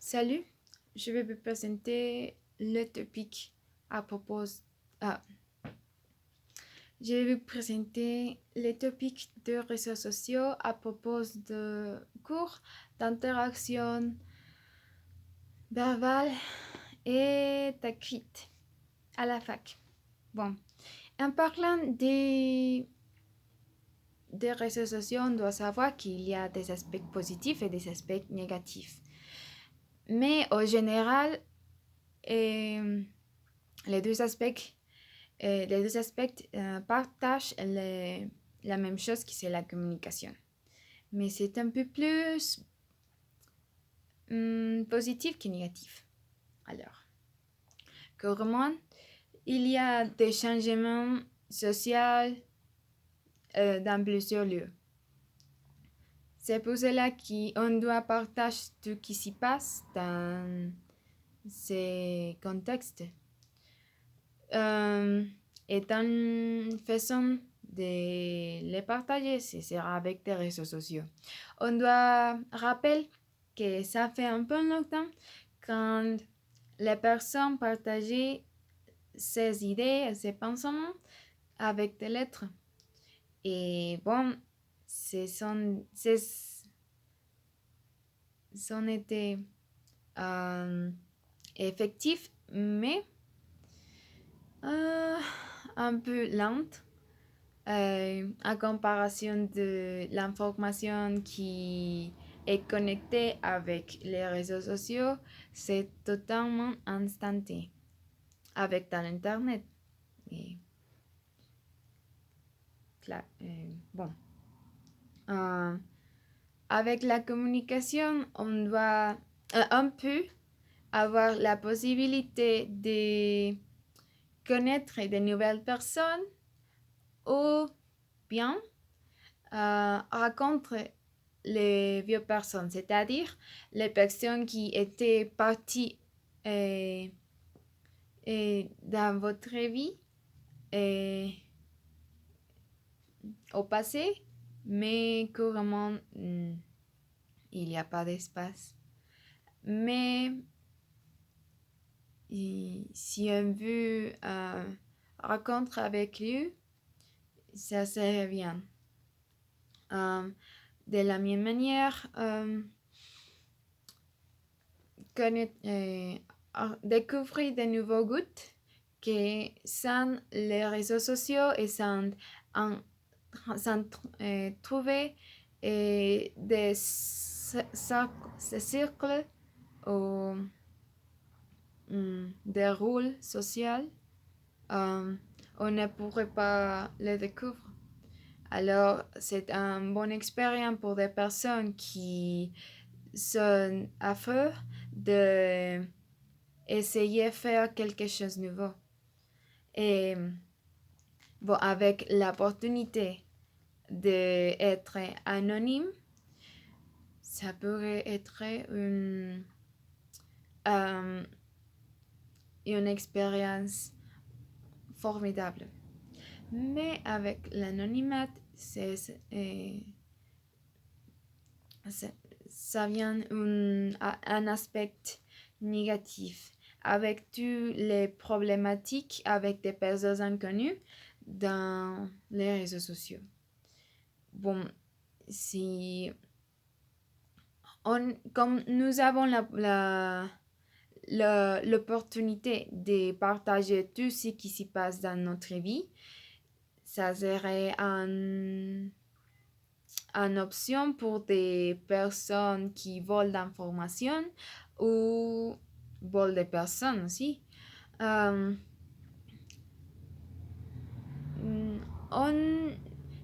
Salut, je vais vous présenter le topic à propos. ah, je vais vous présenter les topics de réseaux sociaux à propos de cours d'interaction verbale et d'écrite à la fac. Bon, en parlant des réseaux sociaux, on doit savoir qu'il y a des aspects positifs et des aspects négatifs. Mais en général, euh, les deux aspects partagent la même chose qui c'est la communication. Mais c'est un peu plus positif que négatif. Alors, comment il y a des changements sociaux dans plusieurs lieux. C'est pour cela qu'on doit partager tout ce qui s'y passe dans ces contextes. Et en faisant de les partager, ce sera avec des réseaux sociaux. On doit rappeler que ça fait un peu longtemps quand les personnes partageaient ses idées, ses pensements avec des lettres. Et bon, c'en était effectif, mais un peu lente en comparaison de l'information qui est connectée avec les réseaux sociaux, c'est totalement instantané avec l'internet. Et, bon. Euh, avec la communication, on peut avoir la possibilité de connaître de nouvelles personnes ou bien rencontrer les vieilles personnes, c'est-à-dire les personnes qui étaient parties euh, dans votre vie au passé, mais couramment, il n'y a pas d'espace. Mais si on veut rencontrer avec lui, ça serait bien. De la même manière, découvrir de nouveaux goûts que sans les réseaux sociaux et sans trouver des cercles ou des rôles sociaux, on ne pourrait pas les découvrir. Alors, c'est une bonne expérience pour des personnes qui sont à feu de essayer de faire quelque chose de nouveau. Et bon, avec l'opportunité d'être anonyme, ça pourrait être une expérience formidable. Mais avec l'anonymat, ça vient un aspect négatif avec toutes les problématiques avec des personnes inconnues dans les réseaux sociaux. Bon, si comme nous avons l'opportunité de partager tout ce qui se passe dans notre vie, ça serait une option pour des personnes qui volent d'informations ou volent des personnes aussi. On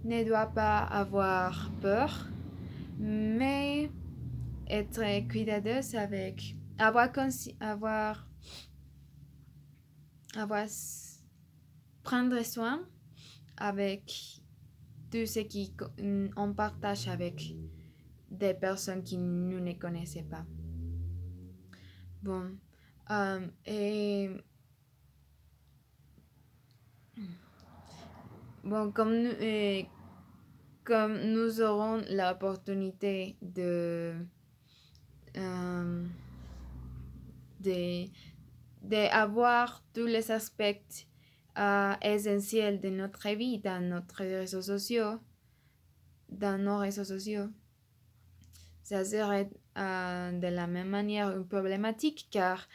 ne doit pas avoir peur, mais être cuidadeuse avec prendre soin avec tout ce qu'on partage avec des personnes qui nous ne connaissaient pas. Bon, et bon, comme nous aurons l'opportunité de de, d'avoir tous les aspects essentiels de notre vie dans notre réseaux sociaux, dans nos réseaux sociaux. Ça serait de la même manière une problématique car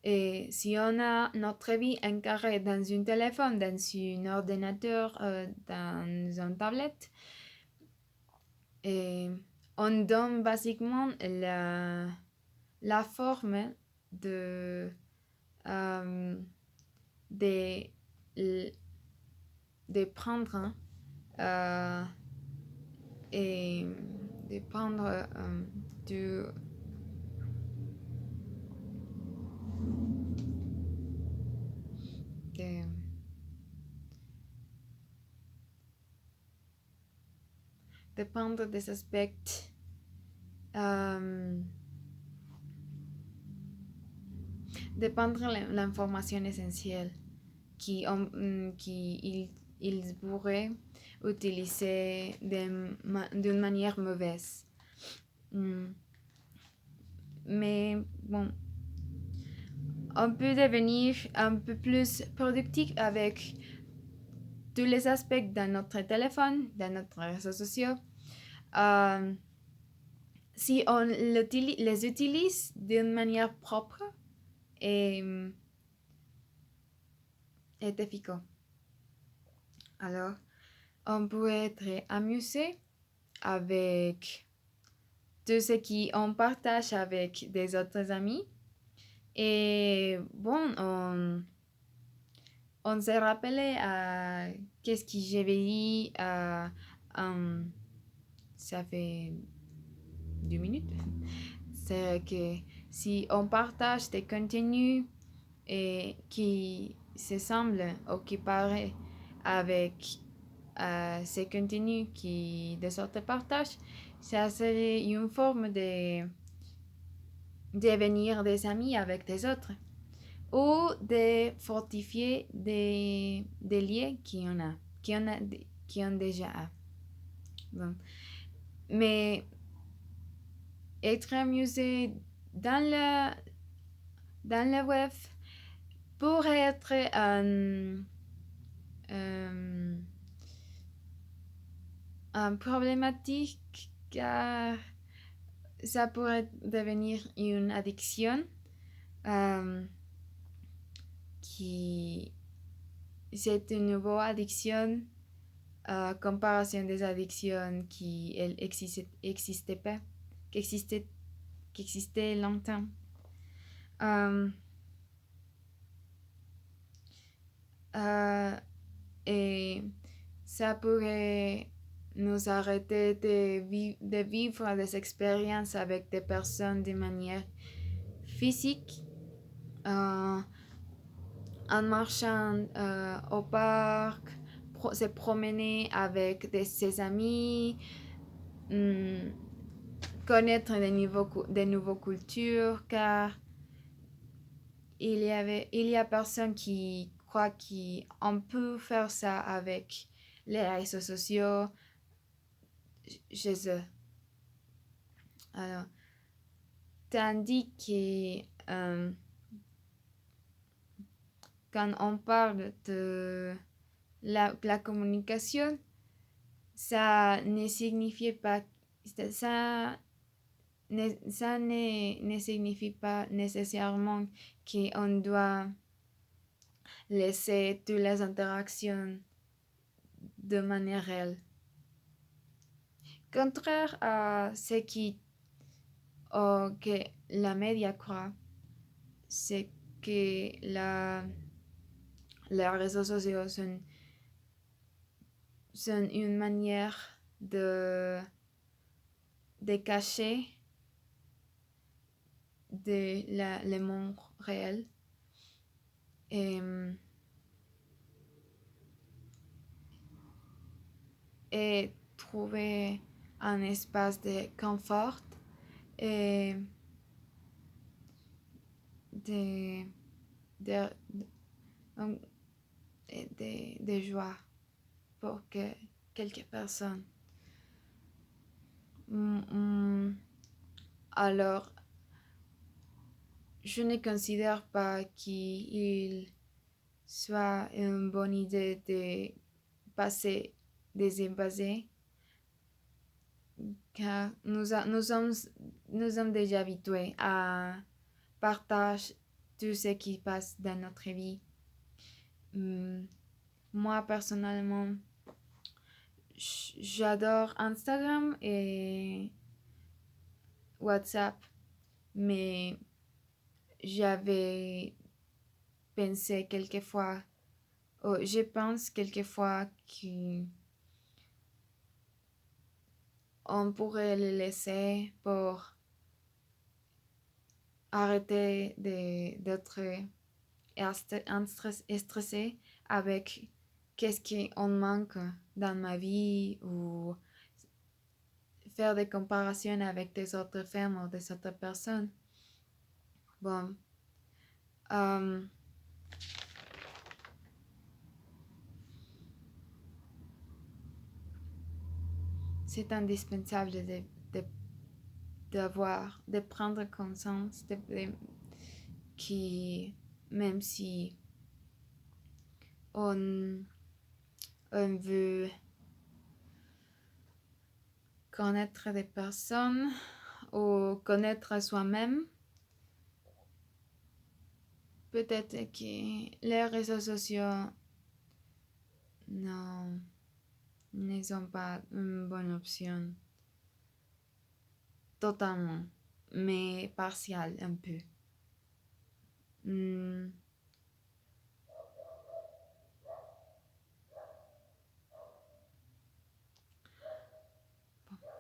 si on a notre vie incarnée dans un téléphone, dans un ordinateur, dans une tablette, et on donne basiquement la forme de, euh, de, de prendre et de prendre du de, de prendre des aspects de prendre l'information essentielle qu'ils pourraient utiliser d'une manière mauvaise. Mais bon, on peut devenir un peu plus productif avec tous les aspects dans notre téléphone, dans notre réseaux sociaux. Si on les utilise d'une manière propre et efficace. Alors, on peut être amusé avec tout ce qu'on partage avec des autres amis. Et bon, on s'est rappelé qu'est-ce que j'avais dit ça fait 2 minutes. C'est que si on partage des contenus qui se semblent ou qui paraissent avec ces contenus qui des autres partagent, ça serait une forme de devenir des amis avec des autres ou de fortifier des liens qui ont déjà. Bon. Mais être amusé dans le web pourrait être un problématique car ça pourrait devenir une addiction qui c'est une nouvelle addiction comparaison des addictions qui existaient pas qui existaient longtemps. Et ça pourrait nous arrêter de vivre des expériences avec des personnes de manière physique, en marchant au parc, se promener avec ses amis, connaître de nouvelles cultures, car il y a personne qui croient qu'on peut faire ça avec les réseaux sociaux chez eux. Alors, tandis que quand on parle de la communication, ça ne signifie pas ne signifie pas nécessairement qu'on doit laisser toutes les interactions de manière réelle. Contraire à ce que la média croit, c'est que les réseaux sociaux sont une manière de cacher le monde réel et trouver un espace de confort et de joie pour quelques personnes. Alors, je ne considère pas qu'il soit une bonne idée de passer des évasions car nous sommes déjà habitués à partager tout ce qui passe dans notre vie. Hmm, Moi, personnellement, j'adore Instagram et WhatsApp, mais j'avais pensé quelquefois, oh, je pense quelquefois qu'on pourrait les laisser pour arrêter d'être stressé avec qu'est-ce qu'on manque dans ma vie ou faire des comparaisons avec des autres femmes ou des autres personnes. Bon, euh, c'est indispensable de, de prendre conscience que même si on, on veut connaître des personnes ou connaître soi-même, peut-être que les réseaux sociaux non, ne sont pas une bonne option totalement, mais partielle un peu. Hmm,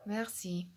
Merci.